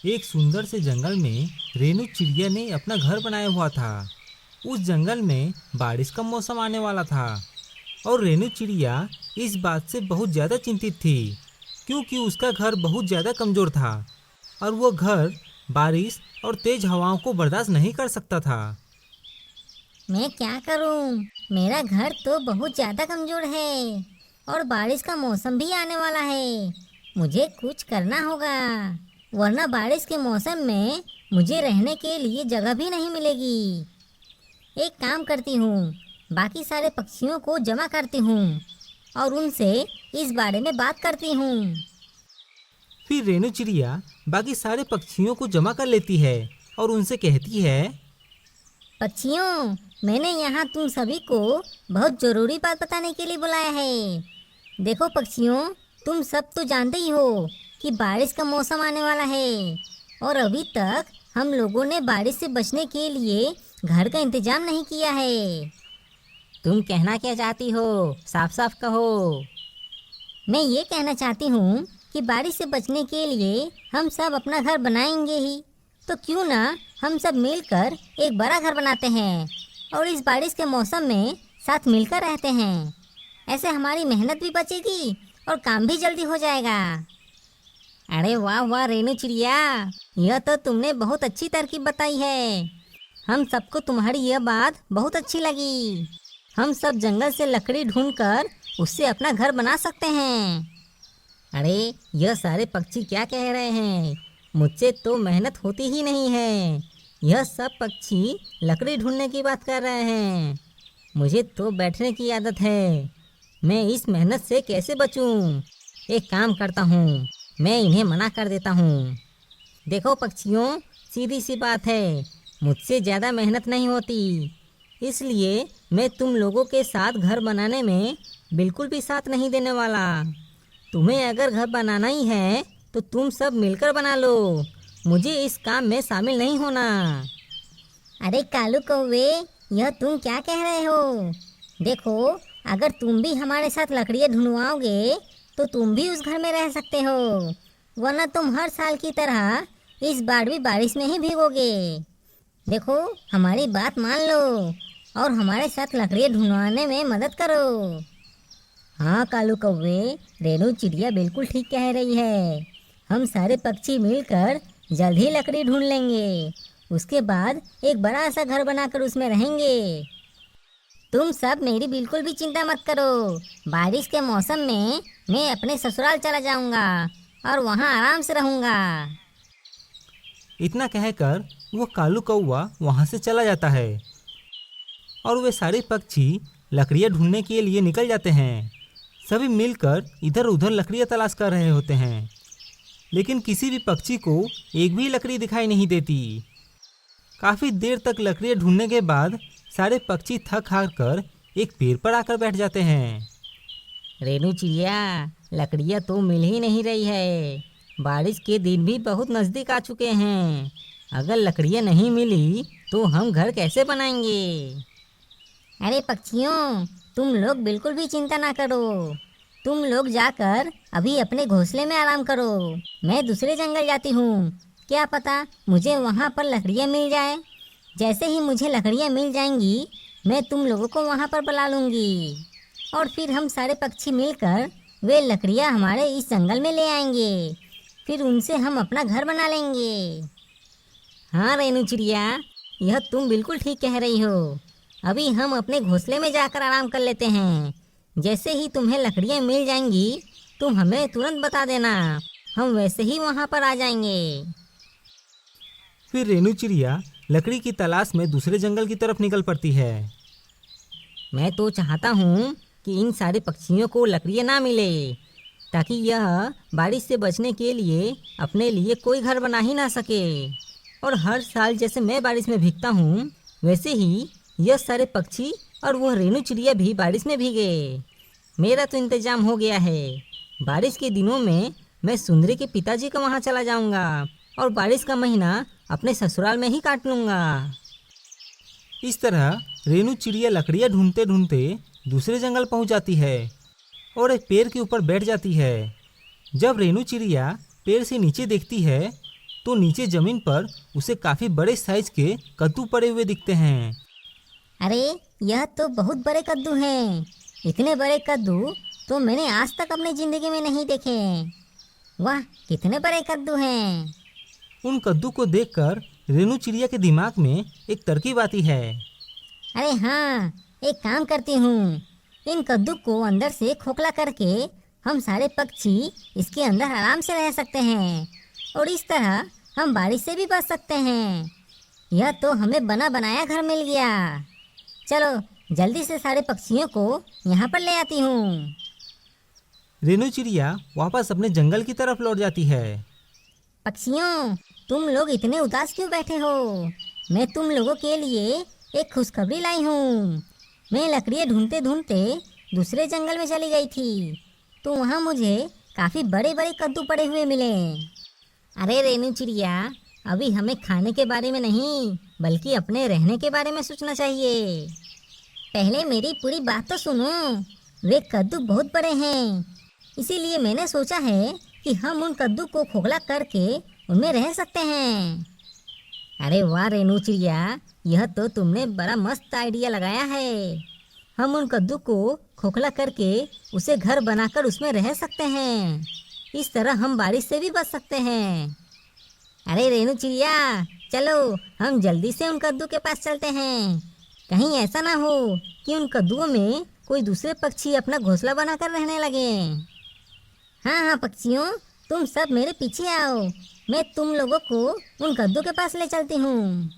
एक सुंदर से जंगल में रेनू चिड़िया ने अपना घर बनाया हुआ था। उस जंगल में बारिश का मौसम आने वाला था और रेनू चिड़िया इस बात से बहुत ज़्यादा चिंतित थी, क्योंकि उसका घर बहुत ज़्यादा कमज़ोर था और वो घर बारिश और तेज हवाओं को बर्दाश्त नहीं कर सकता था। मैं क्या करूं? मेरा घर तो बहुत ज़्यादा कमज़ोर है और बारिश का मौसम भी आने वाला है। मुझे कुछ करना होगा, वरना बारिश के मौसम में मुझे रहने के लिए जगह भी नहीं मिलेगी। एक काम करती हूँ, बाकी सारे पक्षियों को जमा करती हूँ और उनसे इस बारे में बात करती हूँ। फिर रेनू चिड़िया बाकी सारे पक्षियों को जमा कर लेती है और उनसे कहती है, पक्षियों, मैंने यहाँ तुम सभी को बहुत ज़रूरी बात बताने के लिए बुलाया है। देखो पक्षियों, तुम सब तो जानते ही हो कि बारिश का मौसम आने वाला है और अभी तक हम लोगों ने बारिश से बचने के लिए घर का इंतजाम नहीं किया है। तुम कहना क्या चाहती हो? साफ साफ कहो। मैं ये कहना चाहती हूँ कि बारिश से बचने के लिए हम सब अपना घर बनाएंगे ही, तो क्यों ना हम सब मिलकर एक बड़ा घर बनाते हैं और इस बारिश के मौसम में साथ मिलकर रहते हैं। ऐसे हमारी मेहनत भी बचेगी और काम भी जल्दी हो जाएगा। अरे वाह वाह रेनू चिड़िया, यह तो तुमने बहुत अच्छी तरकीब बताई है। हम सबको तुम्हारी यह बात बहुत अच्छी लगी। हम सब जंगल से लकड़ी ढूंढकर उससे अपना घर बना सकते हैं। अरे यह सारे पक्षी क्या कह रहे हैं? मुझसे तो मेहनत होती ही नहीं है। यह सब पक्षी लकड़ी ढूंढने की बात कर रहे हैं। मुझे तो बैठने की आदत है। मैं इस मेहनत से कैसे बचूं? एक काम करता हूँ, मैं इन्हें मना कर देता हूँ। देखो पक्षियों, सीधी सी बात है, मुझसे ज़्यादा मेहनत नहीं होती, इसलिए मैं तुम लोगों के साथ घर बनाने में बिल्कुल भी साथ नहीं देने वाला। तुम्हें अगर घर बनाना ही है तो तुम सब मिलकर बना लो, मुझे इस काम में शामिल नहीं होना। अरे कालू कौवे, यह तुम क्या कह रहे हो? देखो, अगर तुम भी हमारे साथ लकड़ियाँ ढूंढवाओगे तो तुम भी उस घर में रह सकते हो, वरना तुम हर साल की तरह इस बार भी बारिश में ही भीगोगे। देखो, हमारी बात मान लो और हमारे साथ लकड़ियाँ ढूंढवाने में मदद करो। हाँ कालू कौवे, रेनू चिड़िया बिल्कुल ठीक कह रही है। हम सारे पक्षी मिलकर जल्द ही लकड़ी ढूंढ लेंगे। उसके बाद एक बड़ा सा घर बनाकर उसमें रहेंगे। तुम सब मेरी बिल्कुल भी चिंता मत करो। बारिश के मौसम में मैं अपने ससुराल चला जाऊंगा और वहाँ आराम से रहूंगा। इतना कहकर वो कालू कौवा वहाँ से चला जाता है और वे सारे पक्षी लकड़ियाँ ढूंढने के लिए निकल जाते हैं। सभी मिलकर इधर उधर लकड़ियाँ तलाश कर रहे होते हैं, लेकिन किसी भी पक्षी को एक भी लकड़ी दिखाई नहीं देती। काफ़ी देर तक लकड़ियाँ ढूंढने के बाद सारे पक्षी थक हार कर एक पेड़ पर आकर बैठ जाते हैं। रेनू चिड़िया, लकड़ियाँ तो मिल ही नहीं रही है। बारिश के दिन भी बहुत नज़दीक आ चुके हैं। अगर लकड़ियाँ नहीं मिली तो हम घर कैसे बनाएंगे? अरे पक्षियों, तुम लोग बिल्कुल भी चिंता ना करो। तुम लोग जाकर अभी अपने घोंसले में आराम करो। मैं दूसरे जंगल जाती हूँ, क्या पता मुझे वहाँ पर लकड़ियाँ मिल जाए। जैसे ही मुझे लकड़ियाँ मिल जाएंगी, मैं तुम लोगों को वहाँ पर बुला लूँगी और फिर हम सारे पक्षी मिलकर वे लकड़ियाँ हमारे इस जंगल में ले आएंगे। फिर उनसे हम अपना घर बना लेंगे। हाँ रेनू चिड़िया, यह तुम बिल्कुल ठीक कह रही हो। अभी हम अपने घोंसले में जाकर आराम कर लेते हैं। जैसे ही तुम्हें लकड़ियाँ मिल जाएंगी, तुम हमें तुरंत बता देना, हम वैसे ही वहाँ पर आ जाएंगे। फिर रेनू चिड़िया लकड़ी की तलाश में दूसरे जंगल की तरफ निकल पड़ती है। मैं तो चाहता हूँ कि इन सारे पक्षियों को लकड़ियाँ ना मिले, ताकि यह बारिश से बचने के लिए अपने लिए कोई घर बना ही ना सके। और हर साल जैसे मैं बारिश में भीगता हूँ, वैसे ही यह सारे पक्षी और वह रेनू चिड़िया भी बारिश में भीगे। मेरा तो इंतजाम हो गया है। बारिश के दिनों में मैं सुंदरी के पिताजी का वहाँ चला जाऊँगा और बारिश का महीना अपने ससुराल में ही काट लूँगा। इस तरह रेनू चिड़िया लकड़ियाँ ढूंढते ढूंढते दूसरे जंगल पहुँच जाती है और एक पेड़ के ऊपर बैठ जाती है। जब रेनू चिड़िया पेड़ से नीचे देखती है तो नीचे जमीन पर उसे काफी बड़े साइज के कद्दू पड़े हुए दिखते हैं। अरे यह तो बहुत बड़े कद्दू हैं। इतने बड़े कद्दू तो मैंने आज तक अपनी जिंदगी में नहीं देखे। वाह, कितने बड़े कद्दू हैं। उन कद्दू को देखकर रेनू चिड़िया के दिमाग में एक तरकीब आती है। अरे हाँ, एक काम करती हूँ। इन कद्दू को अंदर से खोखला करके हम सारे पक्षी इसके अंदर आराम से रह सकते हैं और इस तरह हम बारिश से भी बच सकते हैं। यह तो हमें बना बनाया घर मिल गया। चलो जल्दी से सारे पक्षियों को यहाँ पर ले आती हूँ। रेनू चिड़िया वापस अपने जंगल की तरफ लौट जाती है। पक्षियों, तुम लोग इतने उदास क्यों बैठे हो? मैं तुम लोगों के लिए एक खुशखबरी लाई हूँ। मैं लकड़ियाँ ढूंढते ढूंढते दूसरे जंगल में चली गई थी, तो वहाँ मुझे काफ़ी बड़े बड़े कद्दू पड़े हुए मिले। अरे रेनू चिड़िया, अभी हमें खाने के बारे में नहीं बल्कि अपने रहने के बारे में सोचना चाहिए। पहले मेरी पूरी बात तो सुनो। वे कद्दू बहुत बड़े हैं, इसीलिए मैंने सोचा है कि हम उन कद्दू को खोखला करके उनमें रह सकते हैं। अरे वाह रेनू चिड़िया, यह तो तुमने बड़ा मस्त आइडिया लगाया है। हम उन कद्दू को खोखला करके उसे घर बनाकर उसमें रह सकते हैं। इस तरह हम बारिश से भी बच सकते हैं। अरे रेनू चिड़िया, चलो हम जल्दी से उन कद्दू के पास चलते हैं। कहीं ऐसा ना हो कि उन कद्दुओं में कोई दूसरे पक्षी अपना घोंसला बनाकर रहने लगे। हाँ हाँ पक्षियों, तुम सब मेरे पीछे आओ। मैं तुम लोगों को उन कद्दू के पास ले चलती हूँ।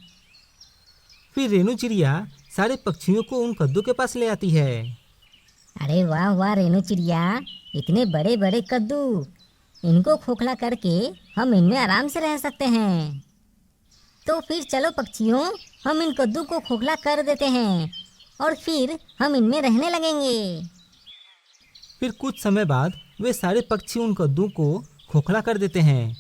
फिर रेनू चिड़िया सारे पक्षियों को उन कद्दू के पास ले आती है। अरे वाह वाह रेनू चिड़िया, इतने बड़े बड़े कद्दू। इनको खोखला करके हम इनमें आराम से रह सकते हैं। तो फिर चलो पक्षियों, हम इन कद्दू को खोखला कर देते हैं और फिर हम इनमें रहने लगेंगे। फिर कुछ समय बाद वे सारे पक्षी उन कद्दू को खोखला कर देते हैं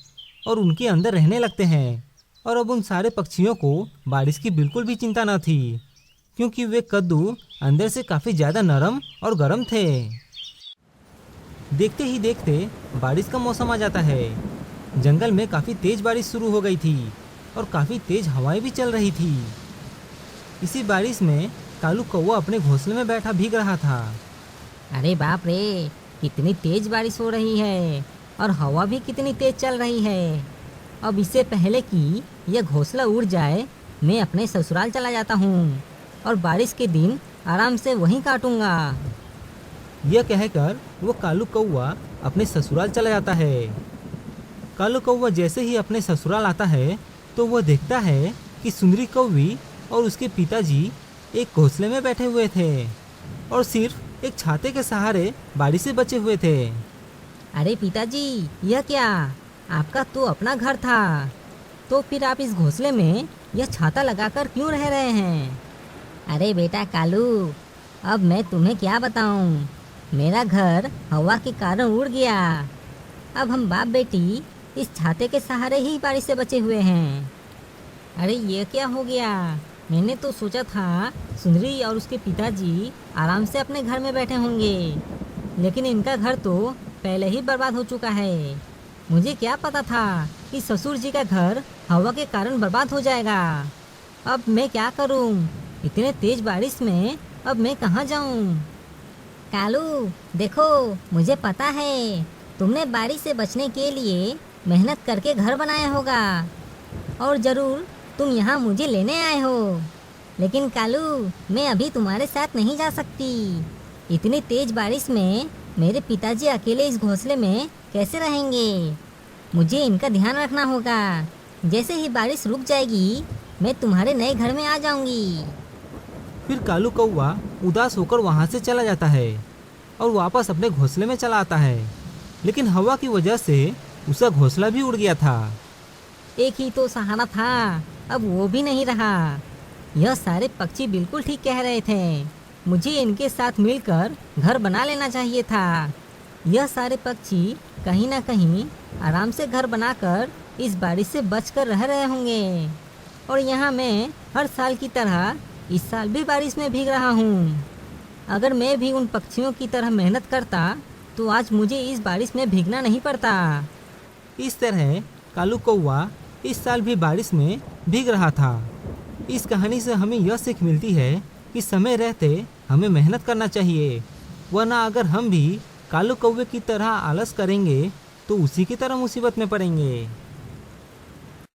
और उनके अंदर रहने लगते हैं। और अब उन सारे पक्षियों को बारिश की बिल्कुल भी चिंता न थी, क्योंकि वे कद्दू अंदर से काफ़ी ज़्यादा नरम और गर्म थे। देखते ही देखते बारिश का मौसम आ जाता है। जंगल में काफ़ी तेज़ बारिश शुरू हो गई थी और काफ़ी तेज़ हवाएं भी चल रही थी। इसी बारिश में कालू कौवा अपने घोंसले में बैठा भीग रहा था। अरे बाप रे, कितनी तेज बारिश हो रही है और हवा भी कितनी तेज चल रही है। अब इससे पहले कि यह घोंसला उड़ जाए, मैं अपने ससुराल चला जाता हूँ और बारिश के दिन आराम से वहीं काटूंगा। यह कहकर वो कालू कौवा अपने ससुराल चला जाता है। कालू कौवा जैसे ही अपने ससुराल आता है तो वह देखता है कि सुंदरी कौवी और उसके पिताजी एक घोंसले में बैठे हुए थे और सिर्फ एक छाते के सहारे बारिश से बचे हुए थे। अरे पिताजी, यह क्या? आपका तो अपना घर था, तो फिर आप इस घोंसले में यह छाता लगाकर क्यों रह रहे हैं? अरे बेटा कालू, अब मैं तुम्हें क्या बताऊं। मेरा घर हवा के कारण उड़ गया। अब हम बाप बेटी इस छाते के सहारे ही बारिश से बचे हुए हैं। अरे ये क्या हो गया? मैंने तो सोचा था सुंदरी और उसके पिताजी आराम से अपने घर में बैठे होंगे, लेकिन इनका घर तो पहले ही बर्बाद हो चुका है। मुझे क्या पता था कि ससुर जी का घर हवा के कारण बर्बाद हो जाएगा। अब मैं क्या करूं? इतने तेज बारिश में अब मैं कहाँ जाऊं? कालू देखो, मुझे पता है तुमने बारिश से बचने के लिए मेहनत करके घर बनाया होगा और ज़रूर तुम यहाँ मुझे लेने आए हो। लेकिन कालू, मैं अभी तुम्हारे साथ नहीं जा सकती। इतनी तेज बारिश में मेरे पिताजी अकेले इस घोंसले में कैसे रहेंगे? मुझे इनका ध्यान रखना होगा। जैसे ही बारिश रुक जाएगी, मैं तुम्हारे नए घर में आ जाऊंगी। फिर कालू कौवा उदास होकर वहाँ से चला जाता है और वापस अपने घोंसले में चला आता है, लेकिन हवा की वजह से उसका घोंसला भी उड़ गया था। एक ही तो सहारा था, अब वो भी नहीं रहा। यह सारे पक्षी बिल्कुल ठीक कह रहे थे। मुझे इनके साथ मिलकर घर बना लेना चाहिए था। यह सारे पक्षी कहीं ना कहीं आराम से घर बनाकर इस बारिश से बचकर रह रहे होंगे और यहाँ मैं हर साल की तरह इस साल भी बारिश में भीग रहा हूँ। अगर मैं भी उन पक्षियों की तरह मेहनत करता तो आज मुझे इस बारिश में भीगना नहीं पड़ता। इस तरह कालू कौवा इस साल भी बारिश में भीग रहा था। इस कहानी से हमें यह सीख मिलती है कि समय रहते हमें मेहनत करना चाहिए, वरना अगर हम भी कालू कौवे की तरह आलस करेंगे तो उसी की तरह मुसीबत में पड़ेंगे।